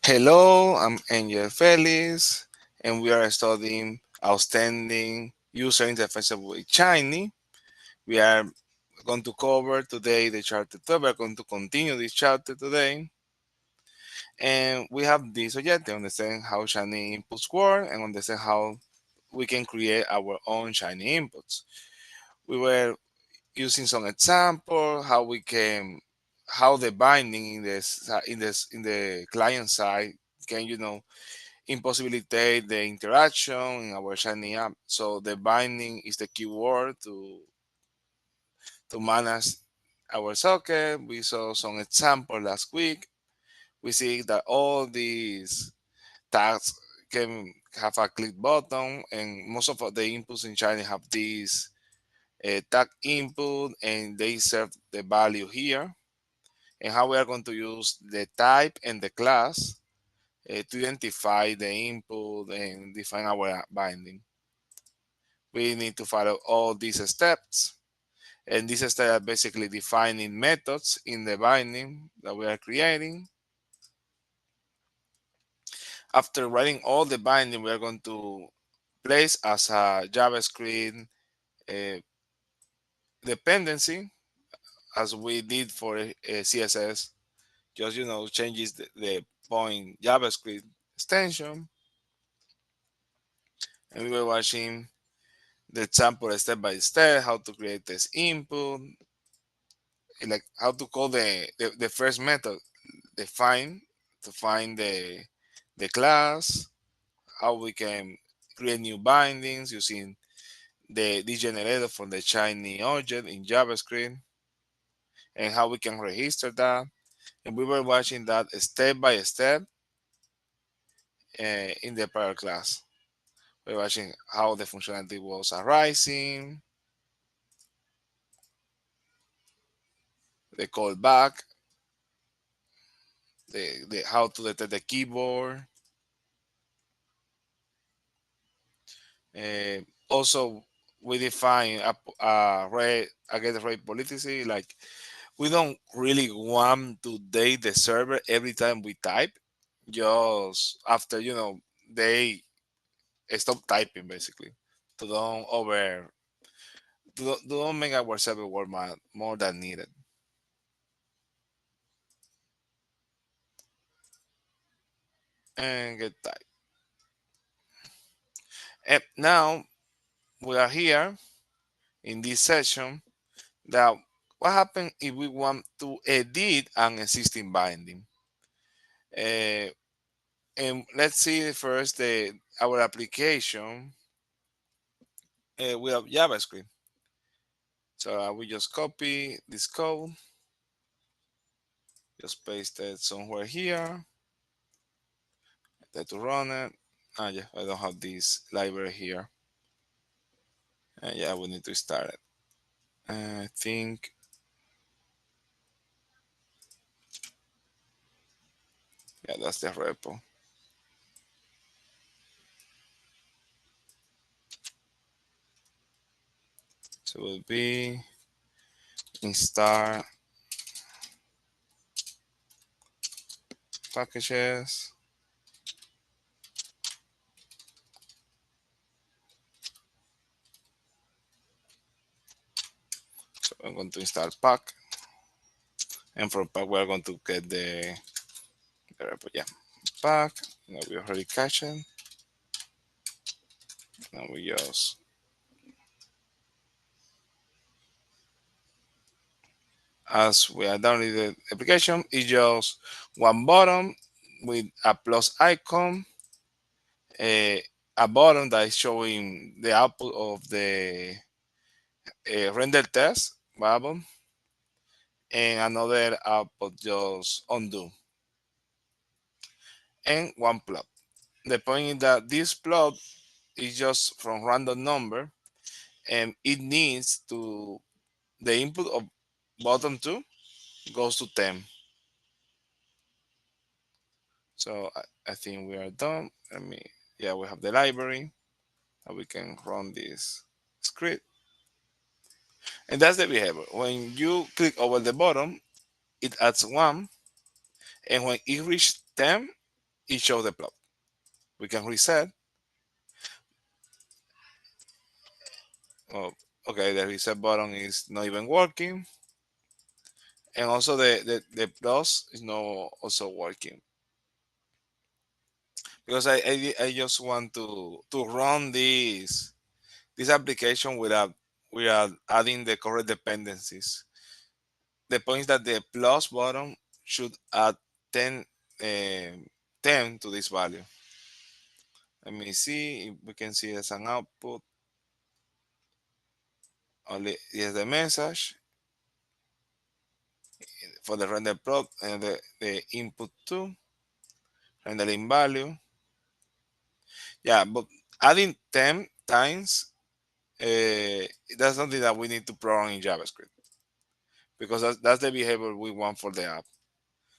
Hello, I'm Angel Feliz, and we are studying outstanding user interface with Shiny. We are going to cover today the chapter 2. We are going to continue this chapter today, and we have this objective: understand how Shiny inputs work and understand how we can create our own Shiny inputs. We were using some example how the binding in the client side can impossibilitate the interaction in our Shiny app. So the binding is the keyword to manage our socket. We saw some example last week. We see that all these tags can have a click button, and most of the inputs in Shiny have this tag input, and they serve the value here. And how we are going to use the type and the class to identify the input and define our binding. We need to follow all these steps. And these steps are basically defining methods in the binding that we are creating. After writing all the binding, we are going to place as a JavaScript uh, dependency as we did for CSS. Just changes the point JavaScript extension, and we were watching the example step by step how to create this input, like how to call the first method define to find the class, how we can create new bindings using the generator from the Shiny object in JavaScript, and how we can register that. And we were watching that step by step in the prior class. We were watching how the functionality was arising, the callback, the how to detect the keyboard. Uh, Also, we define a get rate policy. Like, we don't really want to date the server every time we type. Just after they stop typing, basically, to don't over to don't make our server work more than needed. And get type. And now we are here in this session. That what happens if we want to edit an existing binding? Uh, and let's see first our application with JavaScript. So we just copy this code, just paste it somewhere here, try to run it. Ah, yeah, I don't have this library here. Yeah, we need to start it. I think, yeah, that's the repo. So it will be install packages. So I'm going to install pack, and from pack we're going to get the repo. Yeah, pack. Now we already cache it. Now we just as we are downloading the application, it's just one button with a plus icon, a, a button that is showing the output of the render test variable, and another output just undo, and one plot. The point is that this plot is just from random number, and it needs to the input of bottom two goes to 10. So I think we are done. Yeah, we have the library. We can run this script. And that's the behavior. When you click over the bottom, it adds one. And when it reaches 10, it shows the plot. We can reset. Oh, okay, the reset button is not even working, and also the plus is not also working because I just want to run this application without adding the correct dependencies. The point is that the plus button should add 10, 10 to this value. Let me see if we can see as an output. Only is the message for the render plot and the input to rendering value. Yeah, but adding 10 times, that's something that we need to program in JavaScript because that's the behavior we want for the app.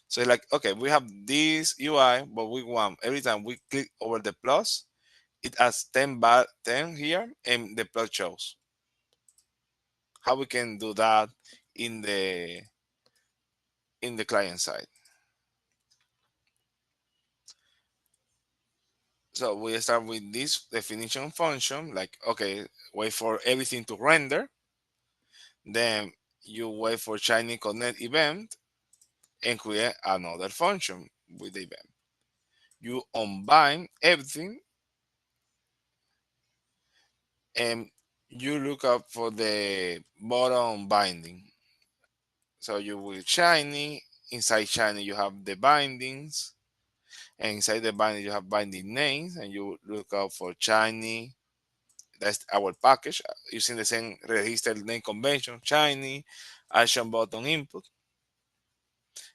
So it's like, okay, we have this UI, but we want every time we click over the plus, it adds 10 here and the plot shows. How we can do that in the client side. So we start with this definition function, like, okay, wait for everything to render. Then you wait for Shiny Connect event and create another function with the event. You unbind everything and you look up for the bottom binding. So you will Shiny, inside Shiny you have the bindings, and inside the binding you have binding names, and you look out for Shiny. That's our package using the same register name convention, Shiny, action button input,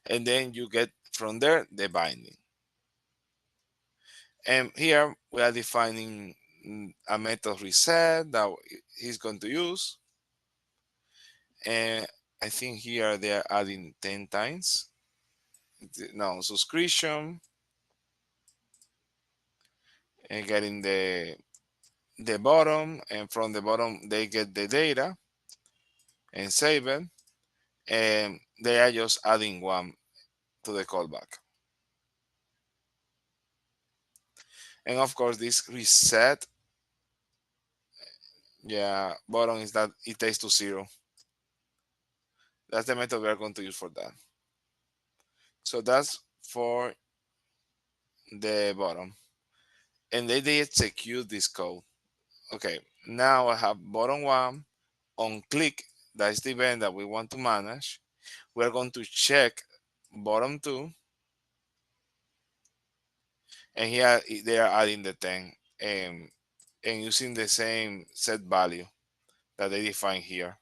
and then you get from there the binding. And here we are defining a method reset that he's going to use. And I think here they are adding 10 times. Now subscription and getting the bottom, and from the bottom they get the data and save it. And they are just adding one to the callback. And of course this reset, yeah, bottom is that it takes to 0. That's the method we are going to use for that. So that's for the bottom. And they execute this code. Okay, now I have bottom one on click. That's the event that we want to manage. We're going to check bottom two, and here they are adding the 10 and using the same set value that they define here.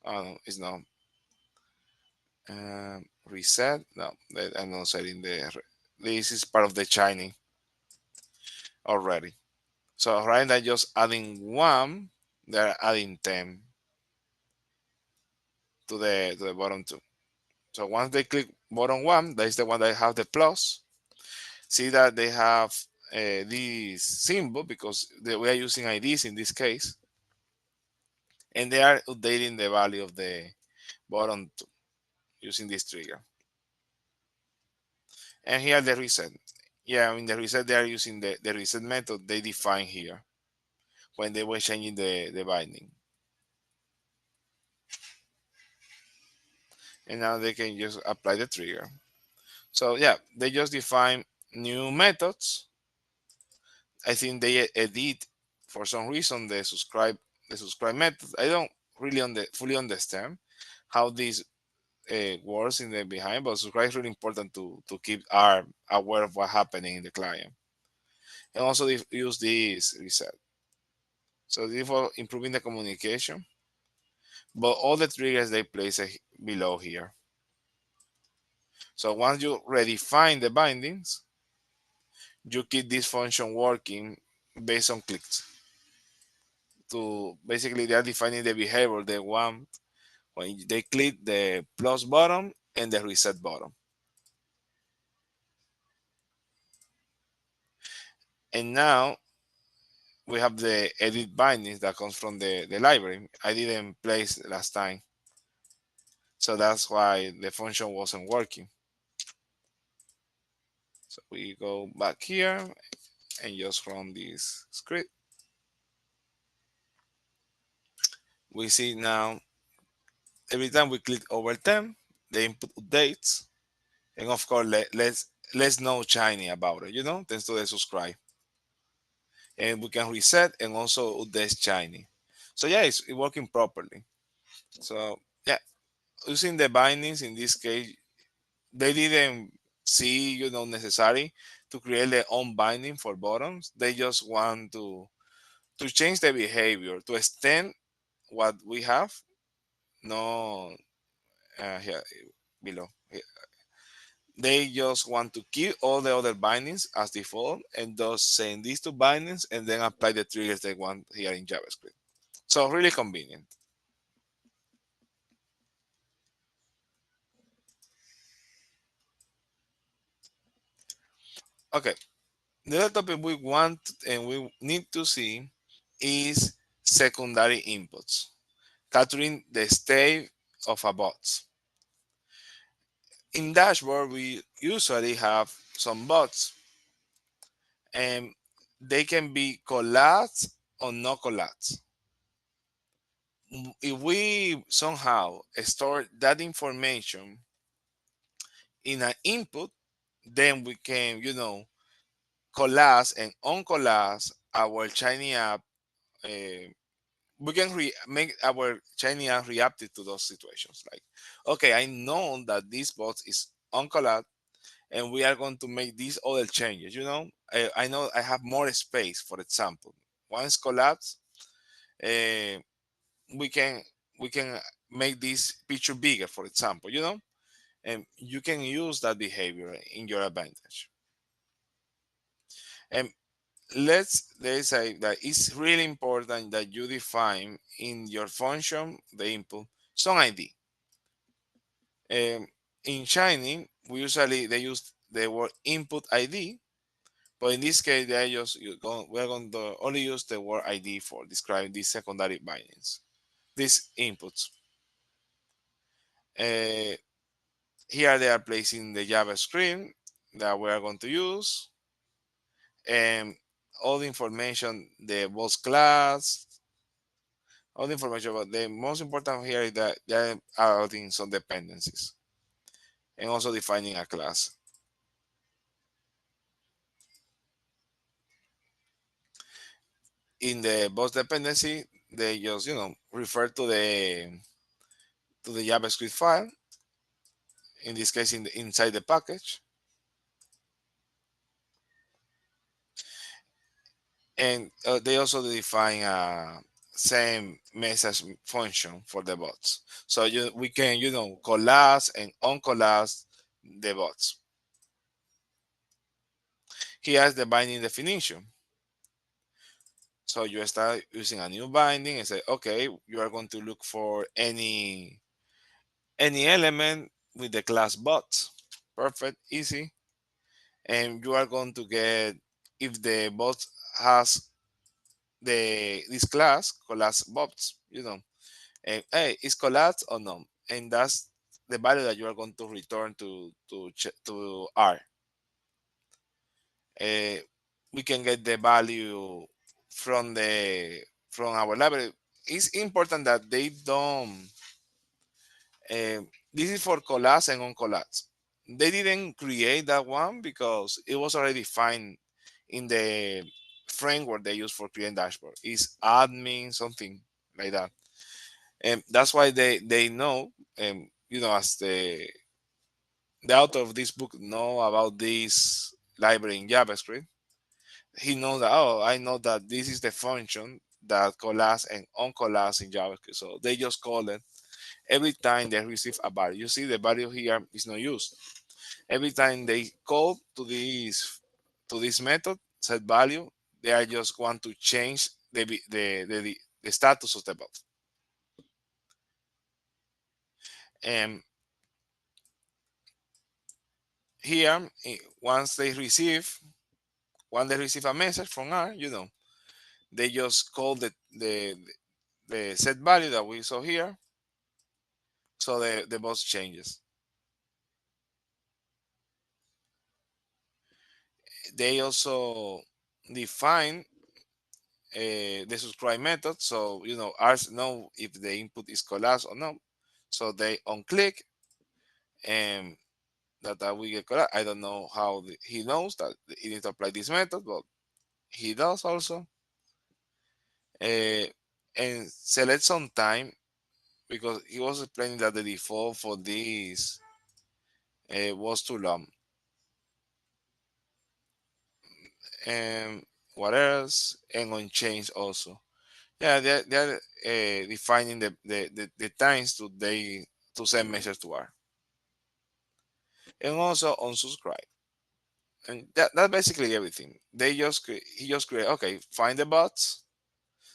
Oh, it's not reset. No, I'm not setting this is part of the Chinese already. So right now just adding one, they're adding 10 to the bottom two. So once they click bottom one, that is the one that have the plus. See that they have this symbol because we are using IDs in this case, and they are updating the value of the bottom two using this trigger. And here the reset. Yeah, in the reset they are using the reset method they define here when they were changing the binding. And now they can just apply the trigger. So yeah, they just define new methods. I think they edit for some reason the subscribe method. I don't really fully understand how this works in the behind, but subscribe is really important to keep our aware of what's happening in the client. And also they use this reset. So this for improving the communication. But all the triggers they place below here. So once you redefine the bindings, you keep this function working based on clicks. To basically they are defining the behavior they want when they click the plus button and the reset button. And now we have the edit bindings that comes from the library. I didn't place last time. So that's why the function wasn't working. So we go back here and just run this script. We see now every time we click over 10, the input updates. And of course, let's know Shiny about it, thanks to the subscribe. And we can reset and also update Shiny. So yeah, it's working properly. So yeah, using the bindings in this case, they didn't see, necessary to create their own binding for buttons. They just want to change the behavior, to extend what we have. No, here below. They just want to keep all the other bindings as default and just send these two bindings and then apply the triggers they want here in JavaScript. So really convenient. Okay, the other topic we want and we need to see is secondary inputs, capturing the state of a bot. In dashboard, we usually have some bots and they can be collapsed or not collapsed. If we somehow store that information in an input, then we can, collapse and uncollapse our Shiny app. We can make our Shiny app reactive to those situations. Like, okay, I know that this bot is uncollapsed and we are going to make these other changes. I know I have more space, for example. Once collapsed, uh, we can we can make this picture bigger, for example, and you can use that behavior in your advantage. And let's say that it's really important that you define in your function the input some ID. In Shiny, they use the word input ID, but in this case, we're going to only use the word ID for describing these secondary bindings, these inputs. Uh, Here they are placing the JavaScript that we are going to use, and all the information, the boss class, all the information. But the most important here is that they're adding some dependencies and also defining a class. In the boss dependency, they just refer to the JavaScript file. In this case, inside the package, and they also define a same message function for the bots. So we can collapse and uncollapse the bots. Here's the binding definition. So you start using a new binding and say, okay, you are going to look for any element with the class bots. Perfect, easy. And you are going to get, if the bot has this class bots, and hey, is collapsed or no? And that's the value that you are going to return to R. Uh, we can get the value from our library. It's important that they don't. Uh, this is for collapse and uncollapse. They didn't create that one because it was already defined in the framework they use for creating dashboard. It's admin something like that. And that's why they know, as the author of this book know about this library in JavaScript. He knows that, oh, I know that this is the function that collapse and uncollapse in JavaScript. So they just call it every time they receive a value. You see the value here is not used. Every time they call to this method, set value, they are just want to change the status of the bot. And here, once they receive a message from R, they just call the set value that we saw here, so the box changes. they also define the subscribe method, so ours know if the input is collapsed or not. So they on click, and that we get collapsed. I don't know how he knows that he needs to apply this method, but he does also. uh, and select some time, because he was explaining that the default for this was too long. And what else? And on change also. Yeah, they're defining the times to send message to R. And also on subscribe. And that's basically everything. He just create, okay, find the bots,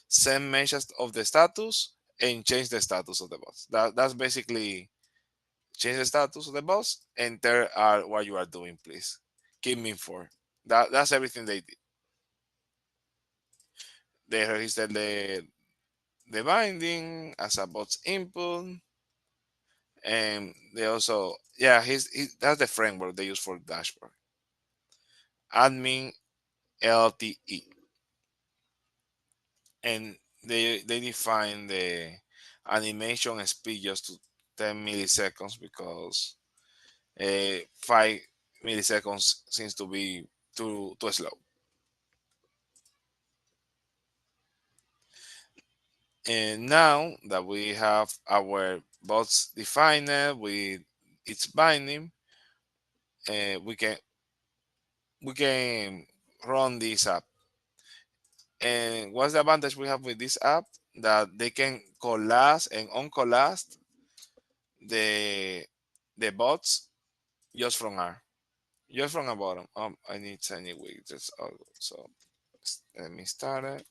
send message of the status, and change the status of the bots. That's basically change the status of the bots, enter what you are doing, please. Keep me informed. That's everything they did. They registered the binding as a bot's input, and they also, yeah, that's the framework they use for dashboard. Admin LTE, and they define the animation speed just to 10 milliseconds, because 5 milliseconds seems to be too slow. And now that we have our bots defined with its binding, we can run this app. And what's the advantage we have with this app? That they can collapse and uncollapse the the bots just from R, just from a bottom. I need tiny widgets. So let me start it.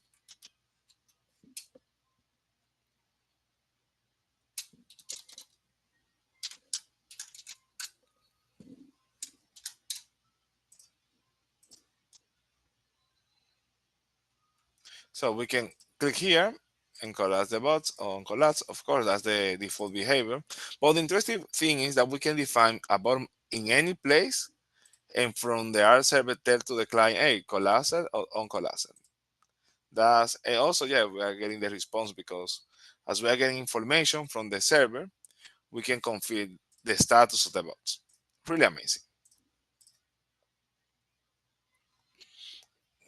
So we can click here and collapse the bots on collapse. Of course, that's the default behavior. But the interesting thing is that we can define a bottom in any place, and from the R server tell to the client, hey, collapse it or uncollapse it. That's, and also, yeah, we are getting the response, because as we are getting information from the server, we can configure the status of the bots. Really amazing.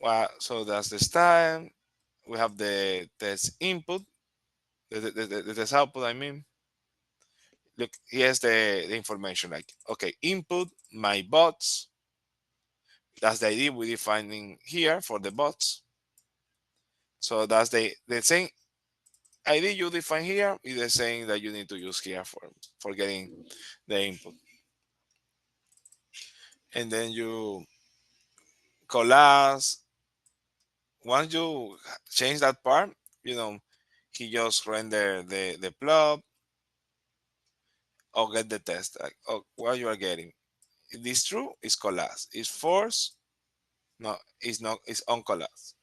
Well, so that's the style. We have the test input, the test output, I mean. Look, here's the information, like, okay, input my bots. That's the ID we're defining here for the bots. So that's the same ID you define here is the same that you need to use here for getting the input. And then you collapse. Once you change that part, you know, he just render the plot or get the test. Like, oh, what you are getting. If this true, it's collapse. It's false, no, it's not, it's uncollapsed.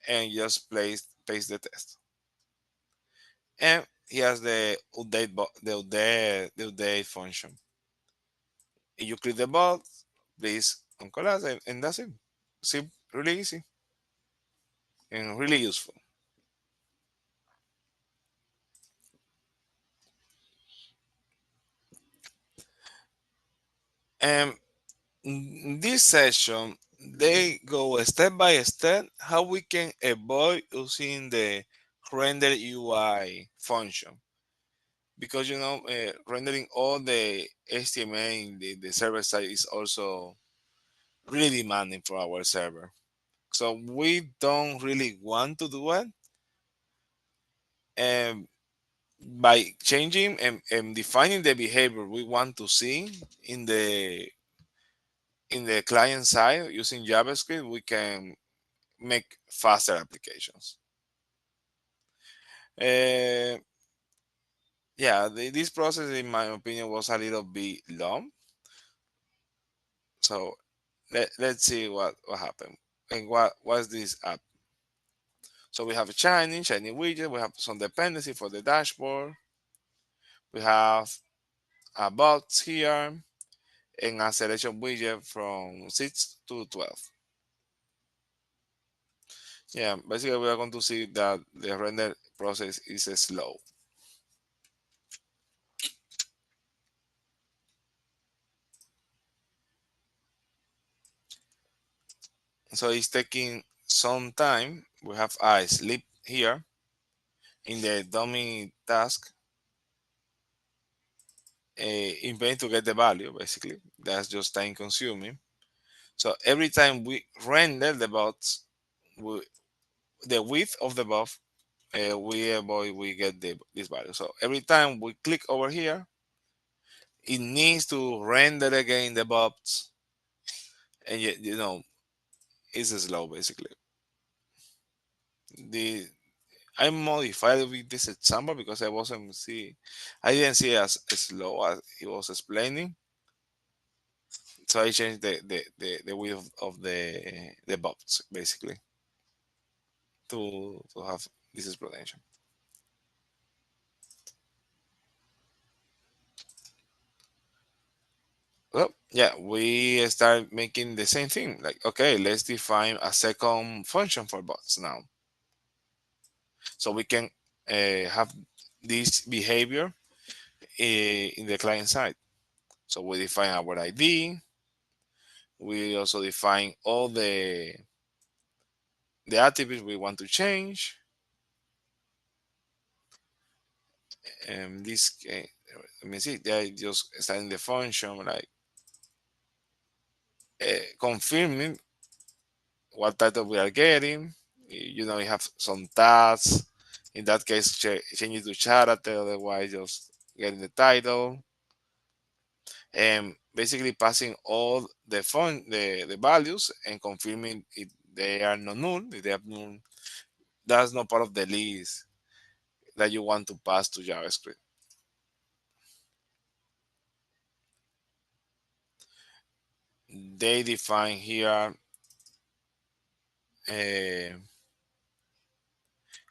And just paste the test. And he has the update function. If you click the bot, please uncollapse, and that's it. See, really easy and really useful. And in this session, they go step by step how we can avoid using the render UI function, because rendering all the HTML in the server side is also really demanding for our server. So we don't really want to do it. And by changing and defining the behavior we want to see in the client side using JavaScript, we can make faster applications. Uh, yeah, this process, in my opinion, was a little bit long. So let's see what happened and what was this app. So we have a shiny widget. We have some dependency for the dashboard. We have a box here, and a selection widget from 6 to 12. Yeah, basically we are going to see that the render process is slow. So it's taking some time. We have a sleep here in the dummy task in vain to get the value, basically. That's just time consuming. So every time we render the bots, we, the width of the buff, we get this value. So every time we click over here, it needs to render again the bots, and it's slow basically. The I modified with this example because I didn't see it as slow as he was explaining. So I changed the width of the box basically to have this explanation. Well, yeah, we start making the same thing. Like, okay, let's define a second function for bots now, so we can have this behavior in the client side. So we define our ID. We also define all the attributes we want to change. And this, let me see, they just starting the function like confirming what title we are getting. You have some tasks. In that case, change it to character, otherwise just getting the title. And basically passing all the values and confirming if they are not null. If they are null, that's not part of the list that you want to pass to JavaScript. They define here uh,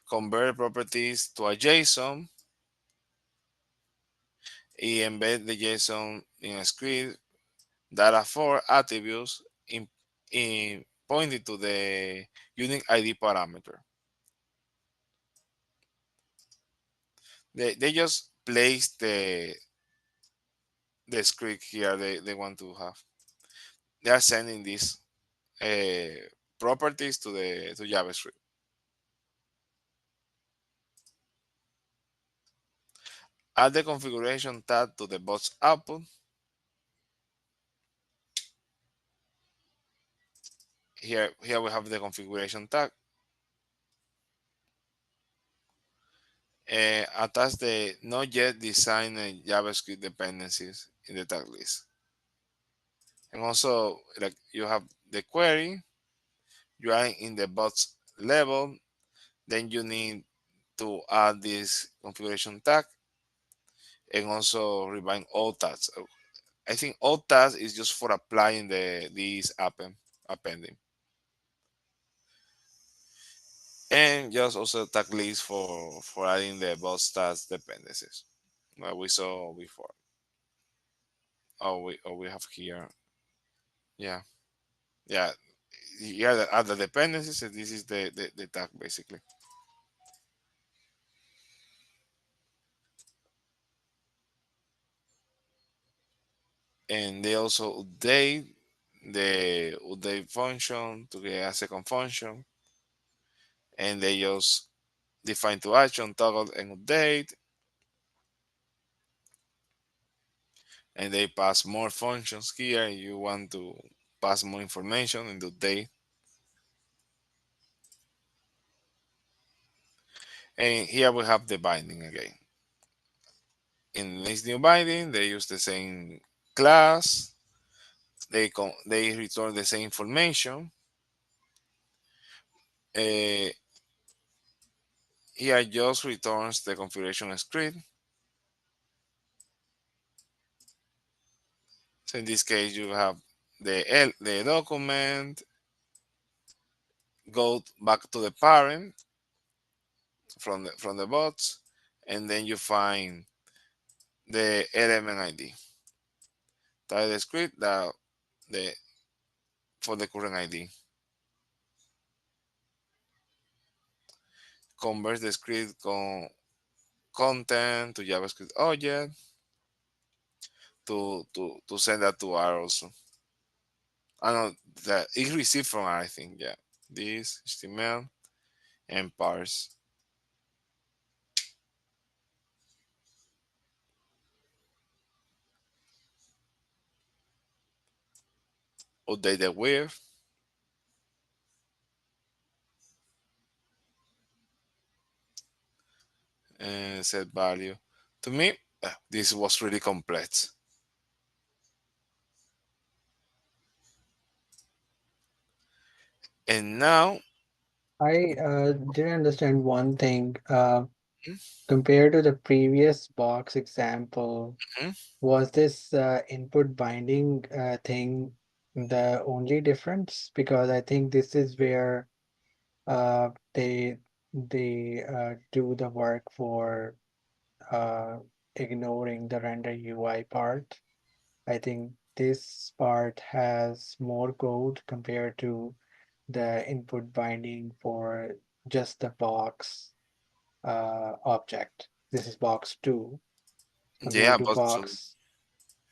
convert properties to a JSON y embed the JSON in a script data for attributes in pointing to the unique ID parameter. They just place the script here they want to have. They are sending these properties to JavaScript. Add the configuration tab to the bot's output. Here we have the configuration tag. Attach the not yet designed JavaScript dependencies in the tag list. And also, like you have the query, you are in the bots level, then you need to add this configuration tag and also rebind all tags. I think all tags is just for applying this appending. And just also tag list for adding the bots tags dependencies that we saw before. We have here. Yeah. Yeah. Yeah, add the dependencies. And this is the tag basically. And they also update the update function to get a second function, and they just define to action toggle and update, and they pass more functions here. You want to pass more information in the update, and here we have the binding again. In this new binding, they use the same class. They return the same information. Uh, Here just returns the configuration script. So in this case, you have the document, go back to the parent from the bots, and then you find the element ID. Type the script that the for the current ID. Convert the script content to JavaScript object to send that to R also. I know that it received from R, I think, yeah. This HTML and parse. Update the width and set value. To me, this was really complex. And now, I didn't understand one thing. mhm, Compared to the previous box example, was this input binding thing the only difference? Because I think this is where they do the work for uh, ignoring the render UI part. I think this part has more code compared to the input binding for just the box object. This is box 2 yeah, compared to but box.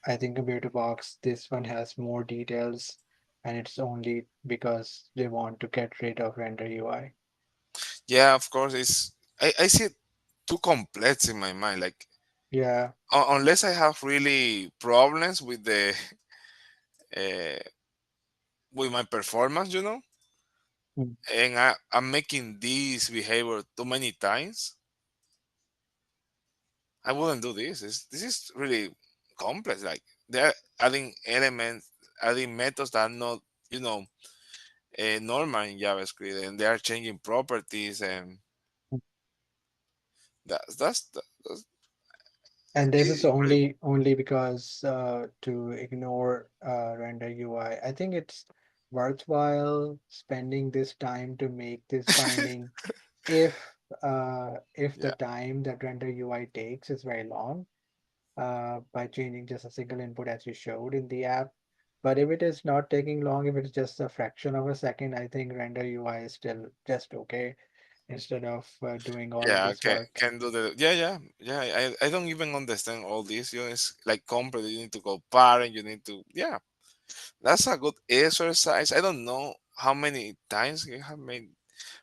I think compared to box, this one has more details, and it's only because they want to get rid of render UI. yeah, of course, I see it too complex in my mind. Like, Yeah. unless I have really problems with the uh, with my performance, Mm. and I'm making this behavior too many times, I wouldn't do this. This is really complex. Like they're adding elements, adding methods that are not, you know, normal in JavaScript, and they are changing properties, and that's And this is it really, only because to ignore render UI. I think it's worthwhile spending this time to make this binding if the yeah, time that render UI takes is very long by changing just a single input as you showed in the app. But if it is not taking long, if it's just a fraction of a second, I think render UI is still just okay instead of doing all of yeah. this work. Can do the yeah. I don't even understand all this. It's like complex. You need to go parent. You need to yeah. That's a good exercise. I don't know how many times you have made,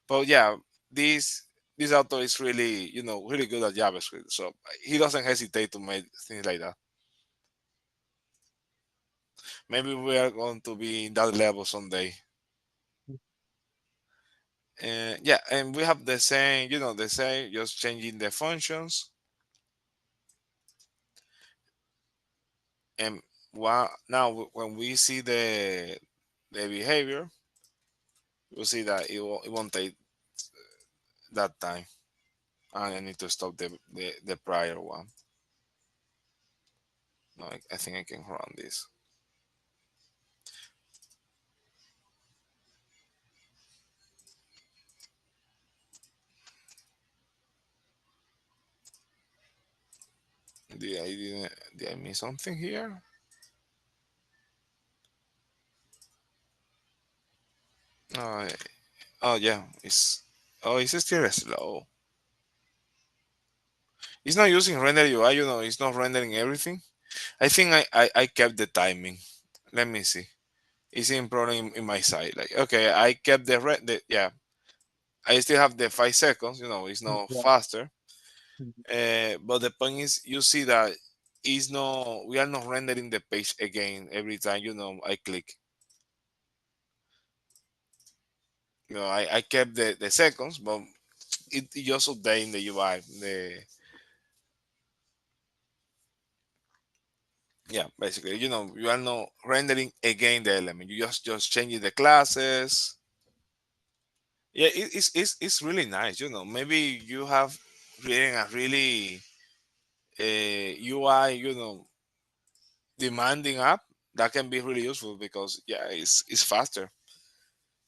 but yeah, this this author is really really good at JavaScript. So he doesn't hesitate to make things like that. Maybe we are going to be in that level someday. Yeah, and we have the same, the same, just changing the functions. And now when we see the behavior, we'll see that it won't take that time. And I need to stop the prior one. No, I think I can run this. Did I miss something here? Oh, oh yeah, it's still slow. It's not using render UI, it's not rendering everything. I think I kept the timing. Let me see. It's in problem in my side. Like, okay, I kept yeah. I still have the 5 seconds. It's not Yeah. faster. Mhm. But the point is, you see that is no. We are not rendering the page again every time. I click. I kept the seconds, but it just updating the UI. Yeah, basically, you are not rendering again the element. You just changing the classes. Yeah, it's really nice. Maybe you have written a really UI, demanding app that can be really useful because yeah, it's faster.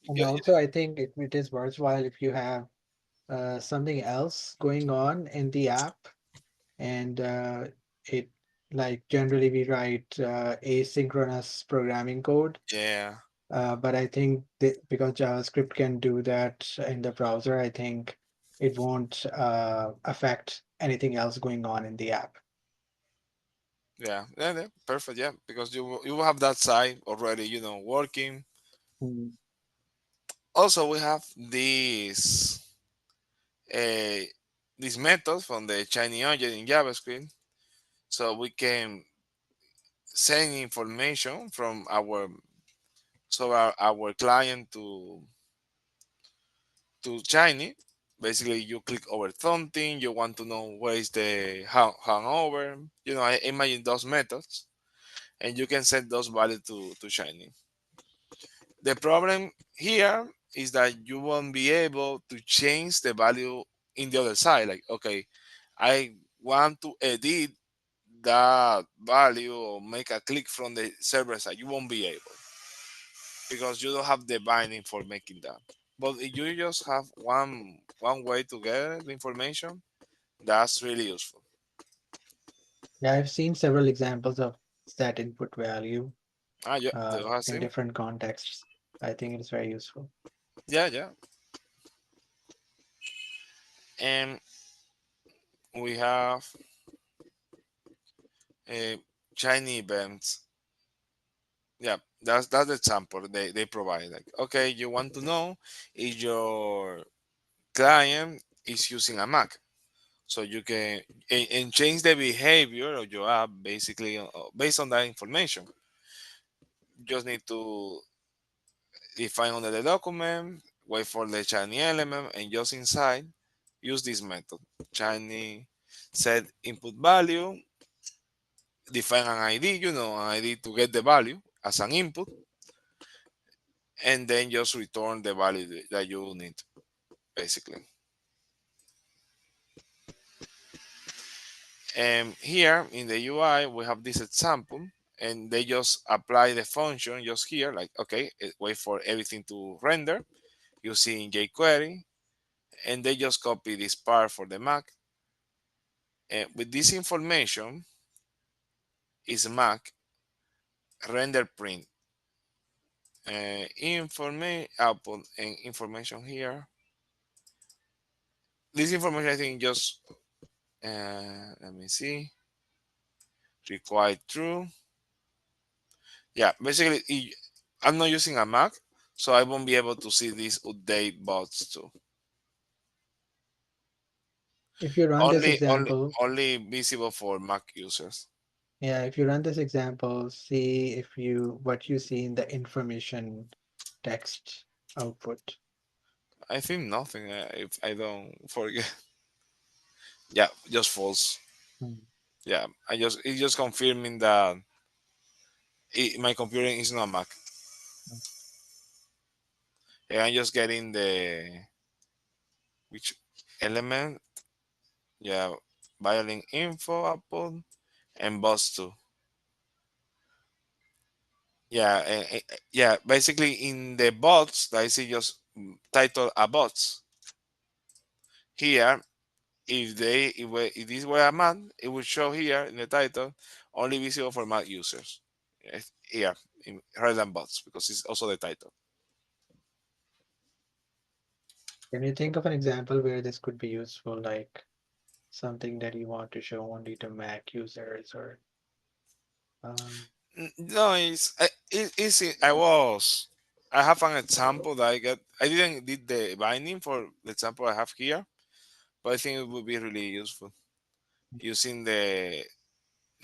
And Yeah, also, I think it is worthwhile if you have something else going on in the app and it Like generally we write asynchronous programming code, Yeah, but I think that because JavaScript can do that in the browser, I think it won't affect anything else going on in the app. yeah, perfect. Yeah, because you will have that side already, working. Mm. Also, we have uh, this method from the Chinese object in JavaScript, so we can send information from our client to Shiny. Basically, you click over something, you want to know where is the hangover. I imagine those methods, and you can set those values to Shiny. The problem here is that you won't be able to change the value in the other side. Like, okay, I want to edit that value or make a click from the server side. You won't be able because you don't have the binding for making that. But if you just have one way to get the information, that's really useful. Yeah, I've seen several examples of set input value Yeah, do you in see? different contexts. I think it is very useful. Yeah, yeah. And we have uh, Shiny events. Yeah, that's the example they provide. Like, okay, you want to know if your client is using a Mac, so you can and change the behavior of your app basically based on that information. You just need to define under the document, wait for the Shiny element, and just inside use this method. Shiny set input value, define an ID, an ID to get the value as an input, and then just return the value that you need, basically. And here in the UI, we have this example, and they just apply the function just here, like, okay, wait for everything to render using jQuery, and they just copy this part for the Mac. And with this information is Mac render print information output and information here. This information I think just let me see, required true. Yeah, basically, I'm not using a Mac, so I won't be able to see these update bots too. If you run this example, Only visible for Mac users. yeah, if you run this example, see if you what you see in the information text output. I think nothing if I don't forget. Yeah, just false. Hmm. Yeah, it's just confirming that my computer is not Mac. And I'm just getting the which element. Yeah, violin info output and bots too. Yeah, yeah. Basically, in the bots, I see just title a bots. Here, if this were a Mac, it would show here in the title only visible for Mac users. Yes, here, rather than bots, because it's also the title. Can you think of an example where this could be useful, like something that you want to show only to Mac users or No, it's I have an example that I didn't did the binding for the example I have here, but I think it would be really useful using the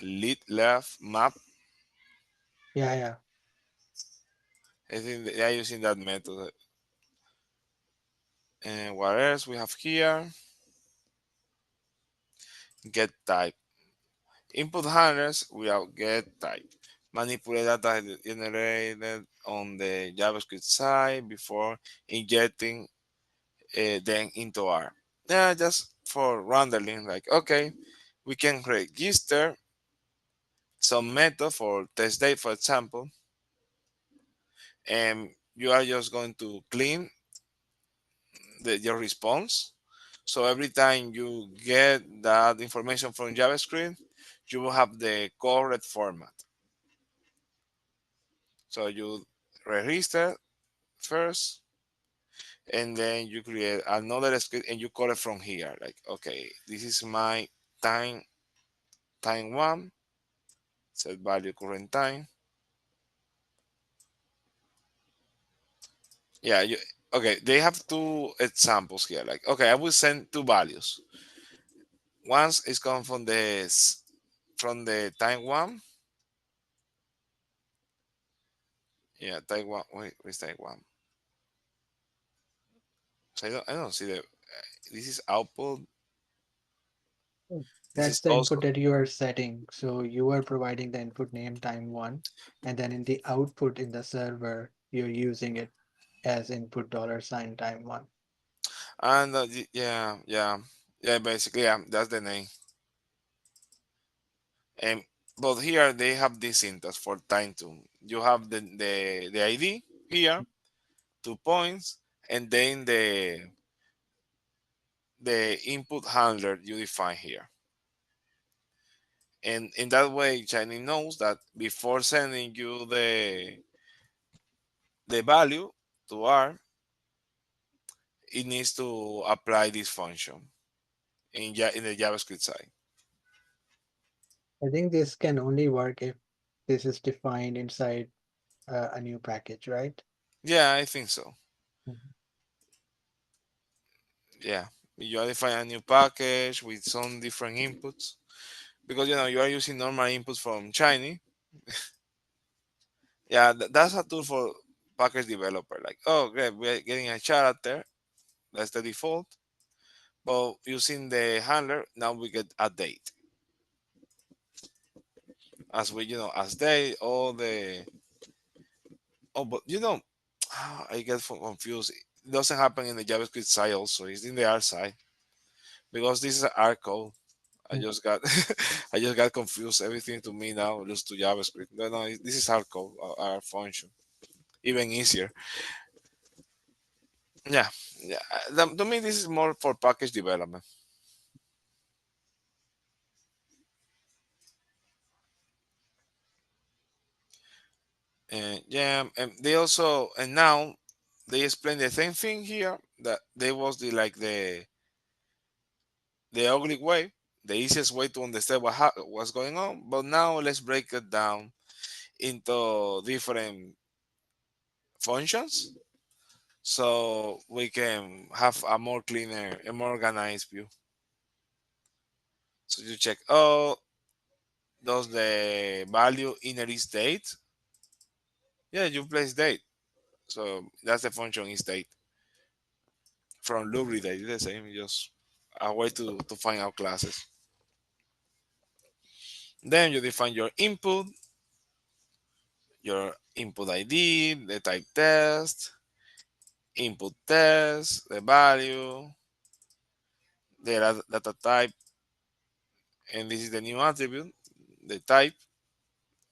lead left map. yeah, yeah. I think they are using that method. And what else we have here? Get type. Input handlers without get type. Manipulate data generated on the JavaScript side before injecting them into R. Yeah, just for rendering, like, okay, we can register some method for test date, for example, and you are just going to clean your response. So every time you get that information from JavaScript, you will have the correct format. So you register first, and then you create another script and you call it from here. Like, okay, this is my time, time one, set value current time. Yeah, you okay. They have two examples here. Like, okay, I will send two values. Once is coming from from the time one. Yeah, time one. Wait, where's time one? So I don't see the. This is output. Mm. This That's is the input also. that you are setting. So you are providing the input name time one, and then in the output in the server, you're using it as input $sign time one. And yeah, yeah, yeah. Basically, yeah, that's the name. And but here they have this syntax for time two. You have the ID here, 2 points, and then the input handler you define here. And in that way, Chinese knows that before sending you the value to R, it needs to apply this function in the JavaScript side. I think this can only work if this is defined inside a new package, right? Yeah, I think so. Mhm. Yeah, you define a new package with some different inputs because you are using normal inputs from Chinese. Yeah, that's a tool for package developer. Like, oh, great, we're getting a character. That's the default. But using the handler, now we get a date. As we, as they, all the. Oh, but I get confused. It doesn't happen in the JavaScript side also. It's in the R side because this is R code. I Mm. just got, I just got confused. Everything to me now just to JavaScript. No, no, this is R code, R function. Even easier. Yeah, yeah. To me, this is more for package development. And yeah, and they also and now they explain the same thing here that there was the ugly way, the easiest way to understand what's going on. But now let's break it down into different functions so we can have a more cleaner and more organized view. So you check, oh, does the value inherit date? Yeah, you place date. So that's the function is date from Lubri date. It's the same, just a way to find out classes. Then you define your input ID, the type test, input test, the value, the data type, and this is the new attribute, the type.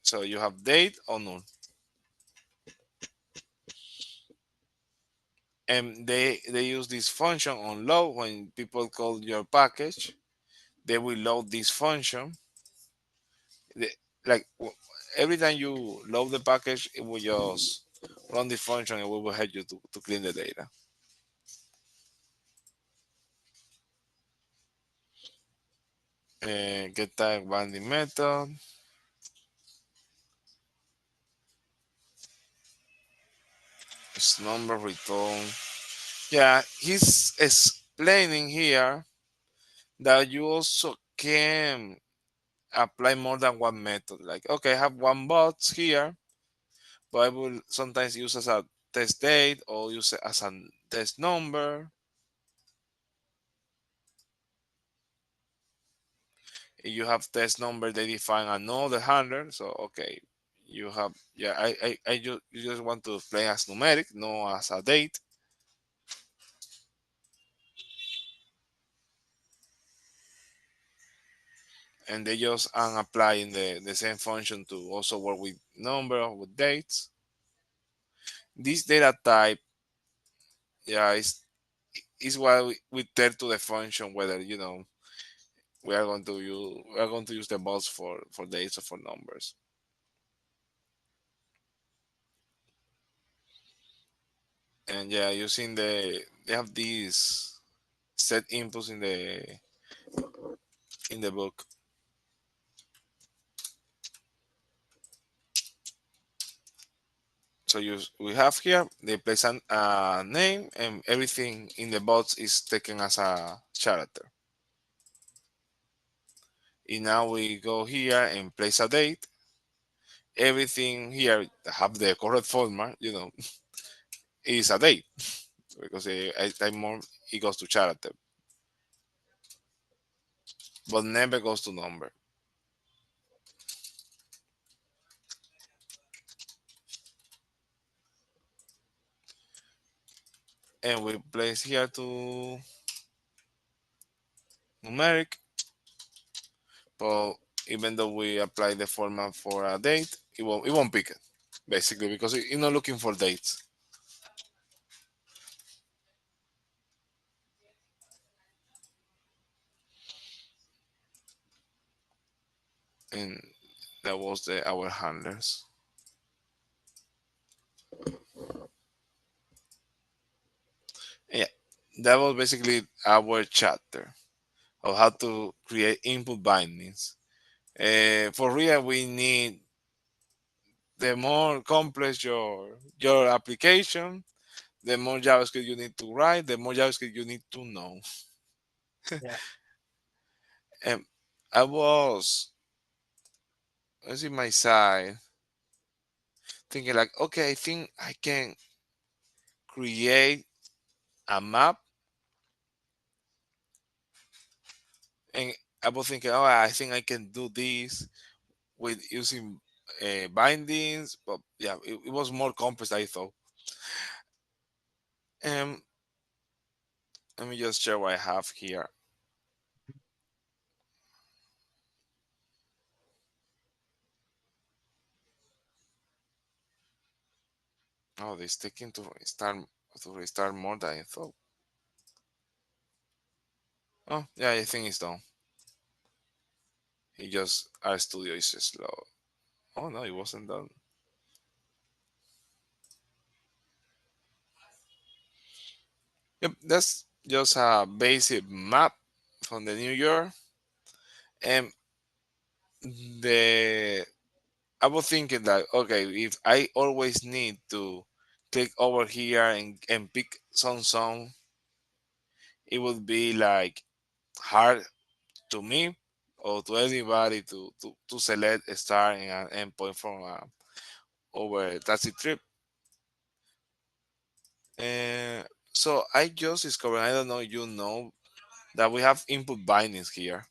So you have date or null. And they use this function on load when people call your package. They will load this function. The, like every time you load the package, it will just run this function and we will help you to clean the data. Get type binding method, its number return. Yeah, he's explaining here that you also can apply more than one method. Like, okay, I have one box here, but I will sometimes use as a test date or use it as a test number. If you have test number, they define another handler. So okay, you have yeah. You just want to play as numeric, no as a date, and they just applying the same function to also work with number or with dates. This data type, yeah, is what we tell to the function whether we are going to use the bots for dates or for numbers. And yeah, using they have these set inputs in the book. So we have here they place a name, and everything in the box is taken as a character. And now we go here and place a date. Everything here have the correct format, is a date because I type more, it goes to character, but never goes to number. And we place here to numeric, but even though we apply the format for a date, it won't pick it basically because it's not looking for dates. And that was the our handlers. Yeah, that was basically our chapter of how to create input bindings. For real, we need the more complex your application, the more JavaScript you need to write, the more JavaScript you need to know. Yeah, And I was, let's see my side, thinking like, okay, I think I can create a map, and I was thinking, oh, I think I can do this with using bindings, but yeah, it was more complex I thought. Um, Let me just share what I have here. Oh, it's taking to restart more than I thought. Oh, yeah, I think it's done. It just our studio is slow. Oh no, it wasn't done. Yep, that's just a basic map from the New York. And the I was thinking that okay, if I always need to click over here and pick some song, it would be like hard to me or to anybody to select a start and an endpoint from over a taxi trip. And so I just discovered, I don't know, that we have input bindings here.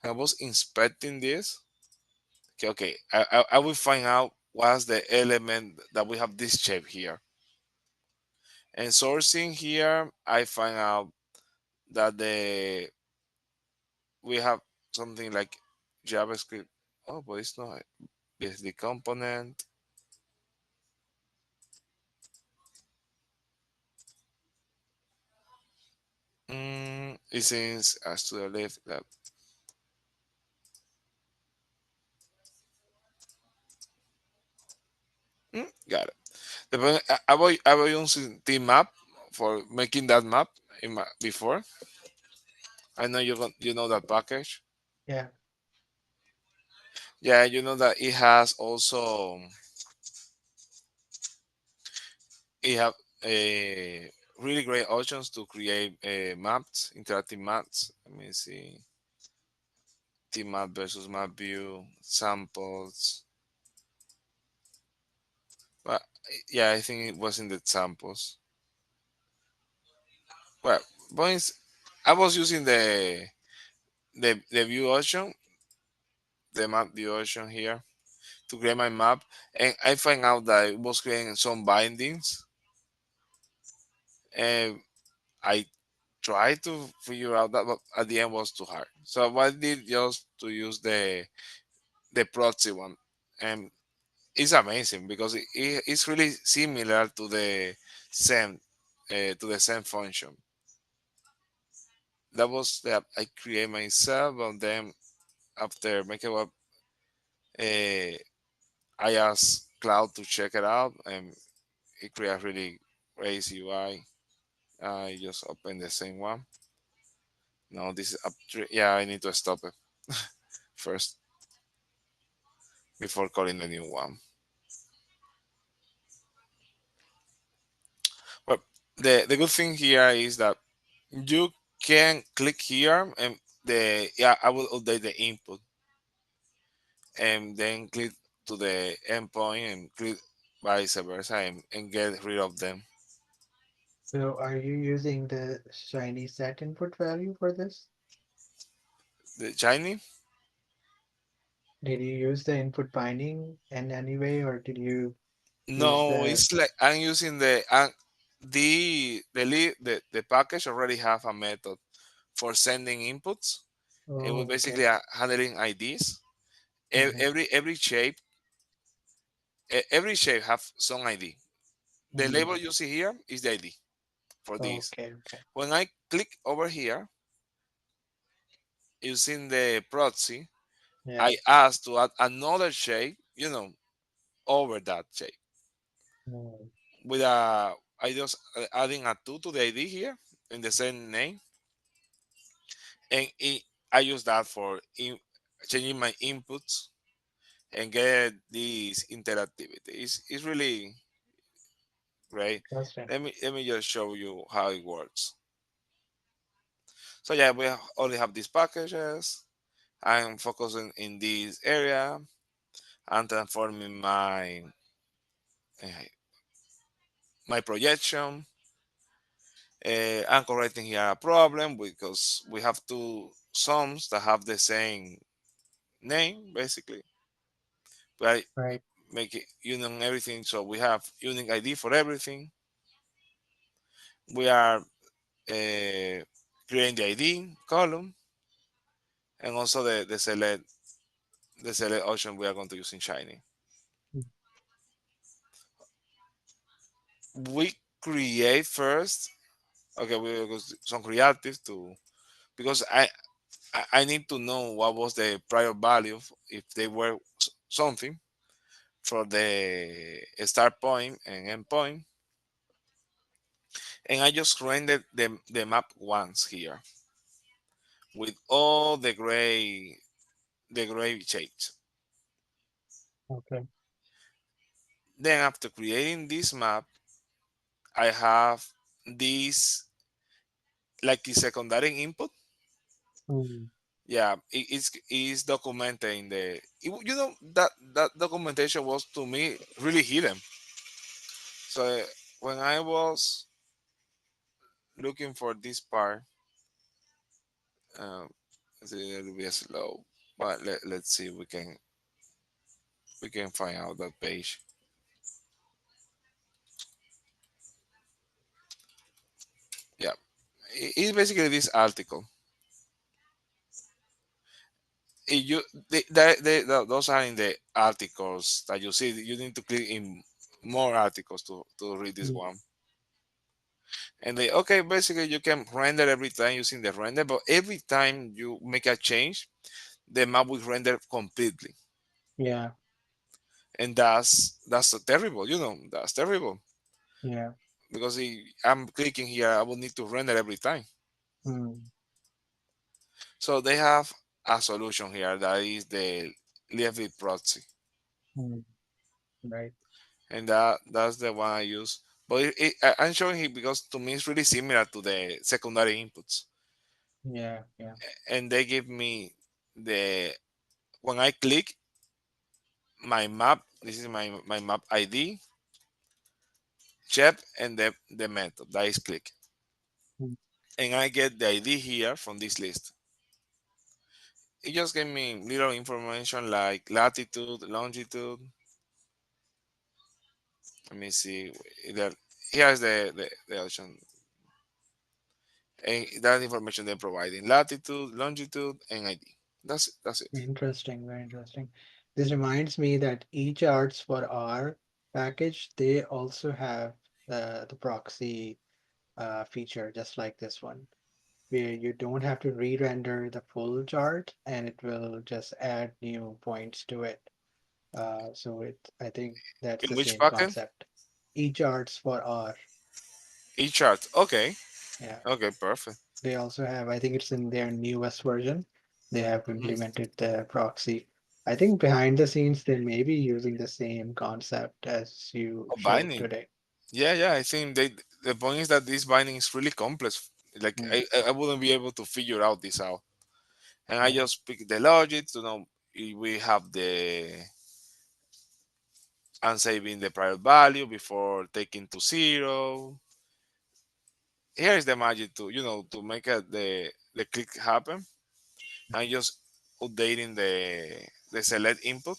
I was inspecting this. Okay, okay. I will find out what's the element that we have this shape here. And sourcing here, I find out that we have something like JavaScript. Oh, but it's not. It's the component. It seems as to the left that got it. I was using the map for making that map before. I know you know that package. yeah, Yeah, you know that it has also it have a really great options to create maps, interactive maps. Let me see, team map versus map view samples. But yeah, I think it was in the samples. Well, points. I was using the view option, the map view option here to create my map, and I find out that it was creating some bindings, and I tried to figure out that, but at the end was too hard. So what I did just to use the proxy one, and it's amazing because it's really similar to the same function. that was that I create myself, and then after making up, uh, I asked Cloud to check it out, and it created really great UI. I just open the same one. No, this is up. Yeah, I need to stop it first before calling the new one. But the good thing here is that you can click here and the yeah I will update the input and then click to the endpoint and click vice versa and get rid of them. So are you using the shiny set input value for this? The shiny? Did you use the input binding in any way, or did you use No, the... it's like I'm using the package already have a method for sending inputs. It was Oh, basically okay. handling IDs. Mm-hmm. Every shape have some ID. The Mm. label you see here is the ID for this. Okay, okay. When I click over here using the proxy, Yeah. I ask to add another shape, over that shape. Mm. With I just adding a two to the ID here in the same name, and I use that for changing my inputs and get this interactivity. It's really great. Interesting. Let me just show you how it works. So yeah, we only have these packages. I'm focusing in this area. I'm transforming eh, my projection. I'm correcting here a problem because we have two sums that have the same name, basically. But I Right. make it union everything, so we have unique ID for everything. We are creating the ID column and also the select option we are going to use in Shiny. Mm. We create first. Okay, we will go some creative to because I need to know what was the prior value if they were something for the start point and end point, and I just rendered the map once here with all the gray shapes. Okay. Then after creating this map, I have this like a secondary input. Mm. Yeah, it's documented in that documentation was to me really hidden. So when I was looking for this part, um, it's a little bit slow, but let's see if we can find out that page. Yeah, it's basically this article. You those are in the articles that you see. You need to click in more articles to read this Mm. one. And they okay, basically you can render every time using the render, but every time you make a change, the map will render completely, Yeah, and that's terrible. That's terrible yeah. because I'm clicking here, I will need to render every time. Mm. So they have a solution here that is the Leaflet proxy, Mm. Right. and that's the one I use. But I'm showing it because to me it's really similar to the secondary inputs, Yeah, yeah. and they give me the when I click my map. This is my map ID, chep, and the method that is click, Mm. and I get the ID here from this list. It just gave me little information like latitude, longitude. Let me see. There, here's the option. And that information they're providing latitude, longitude, and ID. That's it. Interesting, very interesting. This reminds me that eCharts for R package, they also have the proxy feature, just like this one. where you don't have to re-render the full chart and it will just add new points to it. I think that's In the which same bucket? concept. E-charts for R. Each chart. Okay. Yeah. Okay, perfect. They also have, I think it's in their newest version, they have Mhm. implemented the proxy. I think behind the scenes, they may be using the same concept as you Oh, showed binding. today. Yeah, yeah. I think the point is that this binding is really complex. Like Mm, I wouldn't be able to figure out this out. And I yeah. just pick the logic to know if we have the unsaving the prior value before taking to zero. Here is the magic to to make the click happen. I'm just updating the select input.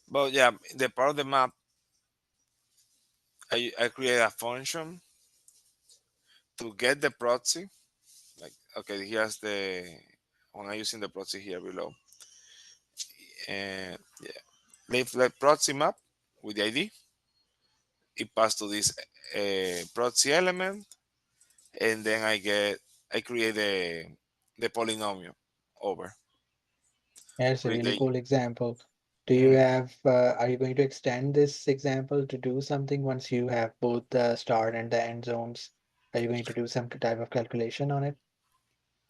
But yeah, the part of the map, I create a function to get the proxy. Like okay, here's the when I'm using the proxy here below, and yeah, leave the proxy map with the ID. It passed to this proxy element, and then I create the polynomial over That's a with really the cool example. Do you mhm. have, are you going to extend this example to do something once you have both the start and the end zones? Are you going to do some type of calculation on it?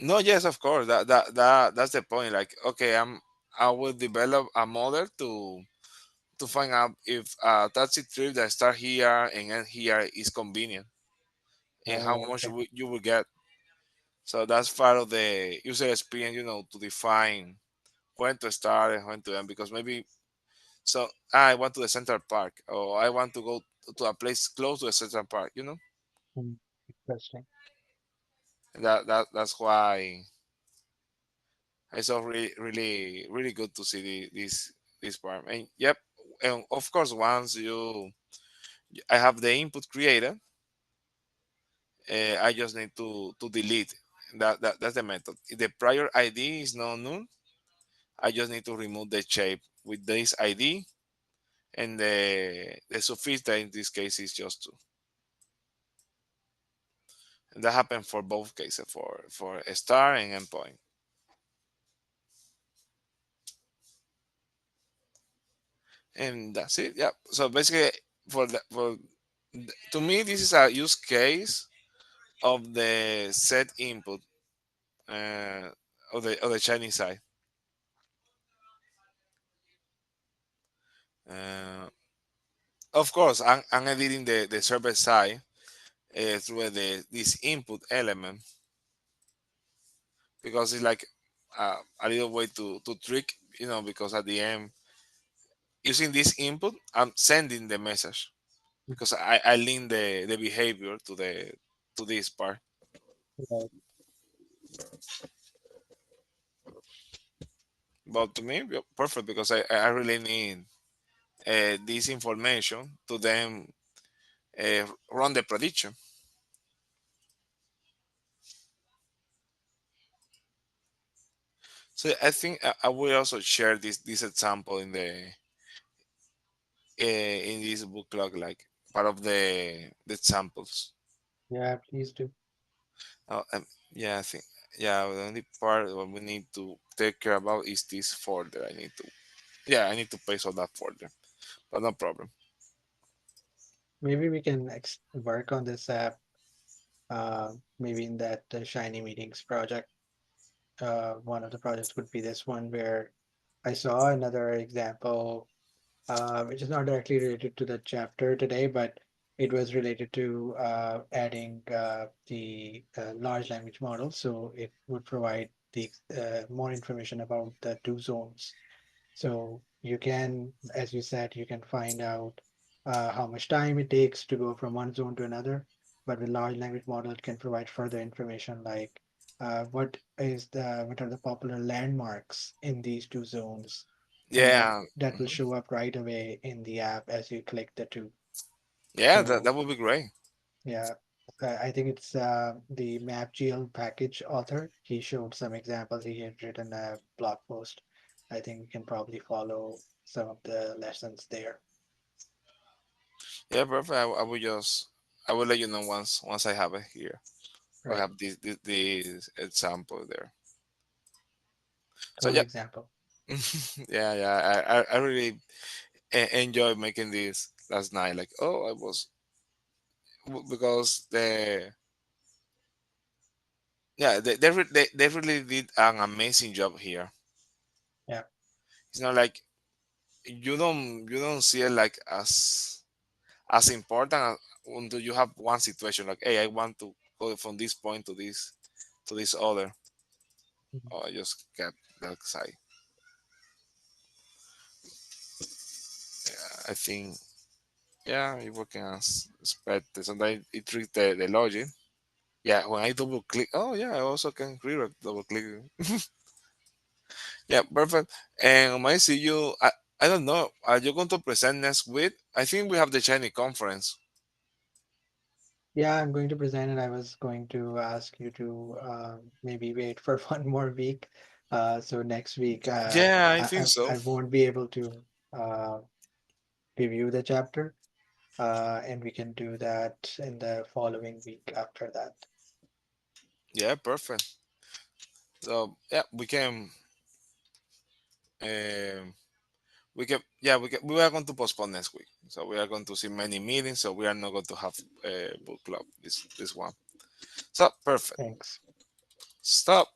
No, yes, of course. That's the point. Like, okay, I will develop a model to find out if a taxi trip that start here and end here is convenient and how Oh, much okay. you will get. So that's part of the user experience, to define when to start and when to end. Because maybe so I want to the Central Park or I want to go to a place close to the Central Park. Hmm, interesting. That's why it's so really good to see this part. And yep, and of course once I have the input created, I just need to delete that's the method. If the prior ID is not null, I just need to remove the shape with this ID and the suffix that in this case is just two. And that happened for both cases for a star and endpoint. And that's it. Yeah. So basically, to me, this is a use case of the set input uh, of the Chinese side. Uh, of course, I'm editing the server side through this input element because it's like a little way to trick, because at the end, using this input, I'm sending the message because I link the behavior to this part. Right. But to me, yeah, perfect because I really need this information to then run the prediction. So I think I will also share this example in this book log, like part of the examples. Yeah, please do. Yeah, I think yeah. The only part what we need to take care about is this folder. I need to paste all that folder, but no problem. Maybe we can work on this app, maybe in that Shiny Meetings project. One of the projects would be this one where I saw another example, which is not directly related to the chapter today, but it was related to adding the large language model. So it would provide the more information about the two zones. So you can, as you said, you can find out how much time it takes to go from one zone to another. But with large language model, it can provide further information like what are the popular landmarks in these two zones, and Yeah, that will mhm. show up right away in the app as you click the two. Yeah, that, So that would be great. yeah, I think it's the MapGL package author. He showed some examples. He had written a blog post. I think we can probably follow some of the lessons there. Yeah, perfect. I will let you know once I have it here. we Right. have this example there. So Cool yeah, example. yeah. I really enjoy making this last night. Like, oh, I was because they really did an amazing job here. Yeah. It's not like you don't see it like as important until you have one situation like, hey, I want to go from this point to this other. Mhm. Or I just kept that side. I think yeah, it working as expected. Sometimes it tricks the logic. Yeah, when I double click, oh yeah, I also can redirect double click. Yeah, perfect. And I see you. I don't know. Are you going to present next week? I think we have the Chinese conference. Yeah, I'm going to present it. I was going to ask you to maybe wait for one more week. So next week, Yeah, I I, think I so. I won't be able to uh, review the chapter, and we can do that in the following week after that. Yeah, perfect. So yeah, um, we are going to postpone next week. So we are going to see many meetings. So we are not going to have a book club this one. So perfect. Thanks. Stop.